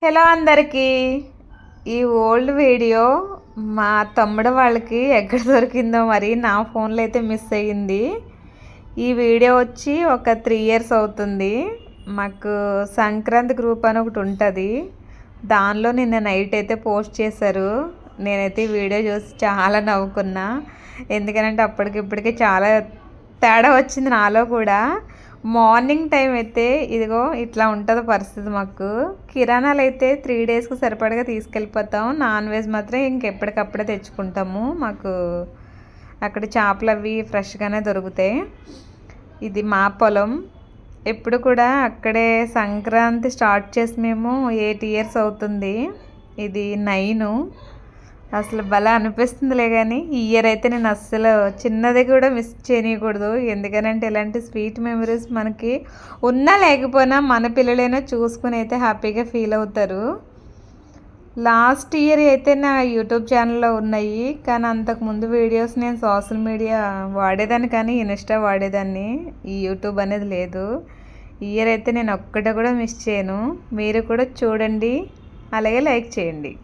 Hello అందరికీ. ఈ old video మా తమ్ముడు వాళ్ళకి ఎక్కడ దొరికిందో మరి నా ఫోన్లో అయితే మిస్ అయ్యింది. ఈ వీడియో వచ్చి ఒక 3 ఇయర్స్ అవుతుంది. మాకు సంక్రాంతి గ్రూప్ అని ఒకటి ఉంటుంది. దానిలో నిన్న నైట్ అయితే పోస్ట్ చేశారు. నేనైతే ఈ వీడియో చూసి చాలా నవ్వుకున్నా. ఎందుకంటే అప్పటికిప్పటికి చాలా తేడా వచ్చింది నాలో కూడా. మార్నింగ్ టైం అయితే ఇదిగో ఇట్లా ఉంటుంది పరిస్థితి. మాకు కిరాణాలు అయితే 3 డేస్కి సరిపడగా తీసుకెళ్ళిపోతాం. నాన్ వెజ్ మాత్రం ఇంకెప్పటికప్పుడే తెచ్చుకుంటాము. మాకు అక్కడ చేపలు అవి ఫ్రెష్గానే దొరుకుతాయి. ఇది మా పొలం. ఎప్పుడు కూడా అక్కడే సంక్రాంతి స్టార్ట్ చేసి మేము 8 ఇయర్స్ అవుతుంది. ఇది 9. అసలు భలే అనిపిస్తుందిలే. కానీ ఈ ఇయర్ అయితే నేను అస్సలు చిన్నది కూడా మిస్ చేయకూడదు. ఎందుకనంటే ఇలాంటి స్వీట్ మెమరీస్ మనకి ఉన్నా లేకపోయినా మన పిల్లలైనా చూసుకుని అయితే హ్యాపీగా ఫీల్ అవుతారు. లాస్ట్ ఇయర్ అయితే నా యూట్యూబ్ ఛానల్లో ఉన్నాయి. కానీ అంతకుముందు వీడియోస్ నేను సోషల్ మీడియా వాడేదాన్ని, కానీ ఇన్స్టా వాడేదాన్ని. ఈ యూట్యూబ్ అనేది లేదు. ఈ ఇయర్ అయితే నేను ఒక్కటి కూడా మిస్ చేయను. మీరు కూడా చూడండి, అలాగే లైక్ చేయండి.